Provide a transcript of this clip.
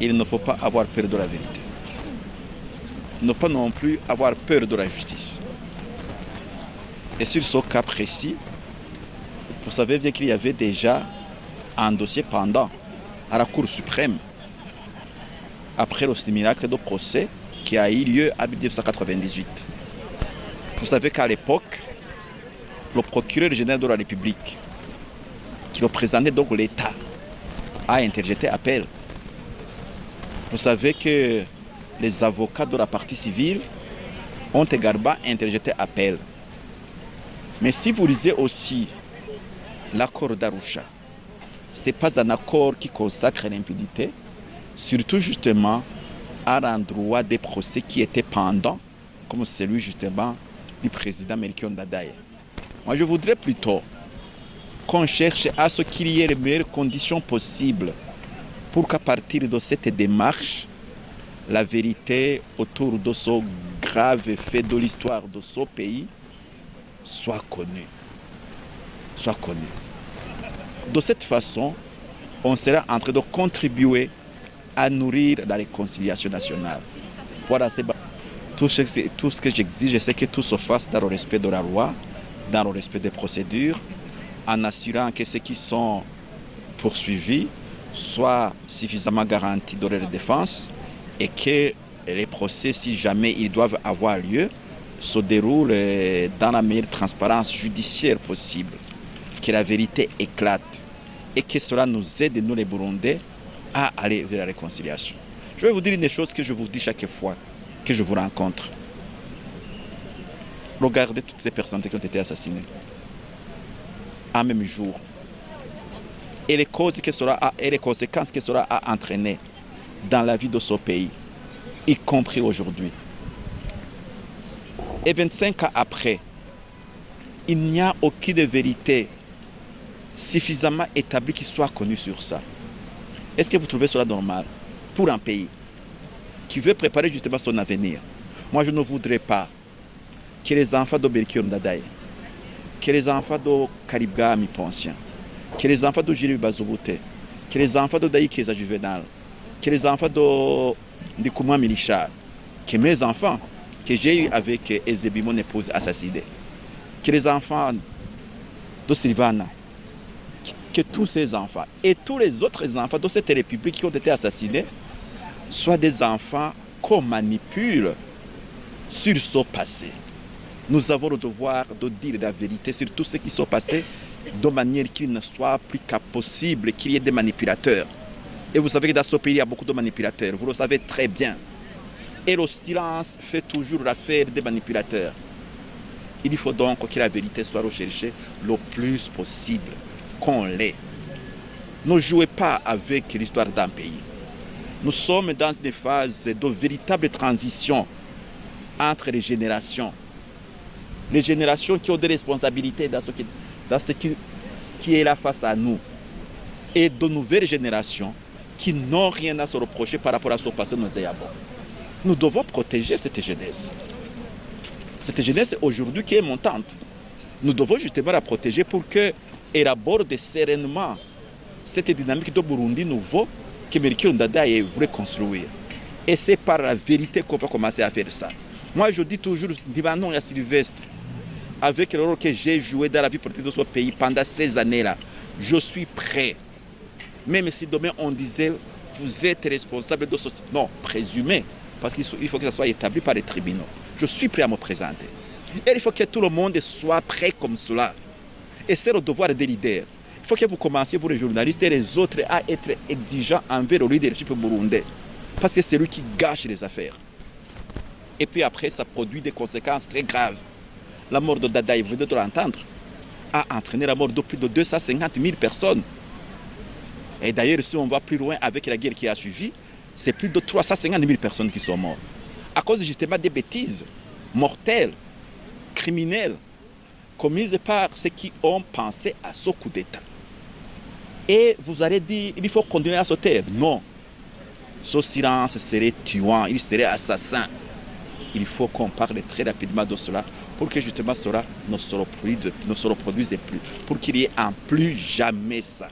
il ne faut pas avoir peur de la vérité. Il ne faut pas non plus avoir peur de la justice. Et sur ce cas précis, vous savez bien qu'il y avait déjà un dossier pendant à la Cour suprême après le simulacre de procès qui a eu lieu en 1998. Vous savez qu'à l'époque, le procureur général de la République, qui représentait donc l'État, a interjeté appel. Vous savez que les avocats de la partie civile ont également interjeté appel. Mais si vous lisez aussi l'accord d'Arusha, ce n'est pas un accord qui consacre l'impunité, surtout justement à l'endroit des procès qui étaient pendants, comme celui justement du président Melchior Ndadaye. Moi, je voudrais plutôt qu'on cherche à ce qu'il y ait les meilleures conditions possibles pour qu'à partir de cette démarche, la vérité autour de ce grave fait de l'histoire de ce pays soit connue. De cette façon, on sera en train de contribuer à nourrir la réconciliation nationale. Voilà, c'est tout ce que j'exige, c'est que tout se fasse dans le respect de la loi, dans le respect des procédures, en assurant que ceux qui sont poursuivis soient suffisamment garantis de leur défense et que les procès, si jamais ils doivent avoir lieu, se déroulent dans la meilleure transparence judiciaire possible, que la vérité éclate et que cela nous aide, nous les Burundais, à aller vers la réconciliation. Je vais vous dire une chose que je vous dis chaque fois que je vous rencontre. Regardez toutes ces personnes qui ont été assassinées en même jour et les causes que cela et les conséquences que cela a entraînées dans la vie de ce pays, y compris aujourd'hui. Et 25 ans après, il n'y a aucune vérité suffisamment établie qui soit connue sur ça. Est-ce que vous trouvez cela normal pour un pays qui veut préparer justement son avenir? Moi, je ne voudrais pas que les enfants de Melchior Ndadaye, que les enfants de Karibwami Poncien, que les enfants de Jules Bazubute, que les enfants de Daï Keza Juvenal, que les enfants de Kouma Milichar, que mes enfants que j'ai eu avec Ezebi, mon épouse assassinée, que les enfants de Sylvana, que tous ces enfants et tous les autres enfants de cette république qui ont été assassinés soient des enfants qu'on manipule sur ce passé. Nous avons le devoir de dire la vérité sur tout ce qui s'est passé de manière qu'il ne soit plus qu'à possible qu'il y ait des manipulateurs. Et vous savez que dans ce pays, il y a beaucoup de manipulateurs. Vous le savez très bien. Et le silence fait toujours l'affaire des manipulateurs. Il faut donc que la vérité soit recherchée le plus possible, qu'on l'ait. Ne jouez pas avec l'histoire d'un pays. Nous sommes dans une phase de véritable transition entre les générations. Les générations qui ont des responsabilités dans ce qui est là face à nous. Et de nouvelles générations qui n'ont rien à se reprocher par rapport à ce passé nauséabond. Nous devons protéger cette jeunesse. Cette jeunesse aujourd'hui qui est montante. Nous devons justement la protéger pour qu'elle aborde sereinement cette dynamique de Burundi nouveau que Melchior Ndadaye voulait construire. Et c'est par la vérité qu'on peut commencer à faire ça. Moi, je dis toujours, Divanon et Sylvestre, avec le rôle que j'ai joué dans la vie politique de ce pays pendant ces années-là, je suis prêt. Même si demain on disait, vous êtes responsable de ce... Non, présumé, parce qu'il faut que ça soit établi par les tribunaux. Je suis prêt à me présenter. Et il faut que tout le monde soit prêt comme cela. Et c'est le devoir des leaders. Il faut que vous commenciez, pour les journalistes et les autres, à être exigeants envers le leadership burundais. Parce que c'est lui qui gâche les affaires. Et puis après, ça produit des conséquences très graves. La mort de Dadaye, vous venez de l'entendre, a entraîné la mort de plus de 250 000 personnes. Et d'ailleurs, si on va plus loin avec la guerre qui a suivi, c'est plus de 350 000 personnes qui sont mortes. À cause justement des bêtises mortelles, criminelles, commises par ceux qui ont pensé à ce coup d'État. Et vous allez dire, il faut continuer à se taire. Non. Ce silence serait tuant, il serait assassin. Il faut qu'on parle très rapidement de cela pour que justement cela ne se reproduise plus, pour qu'il y ait en plus jamais ça.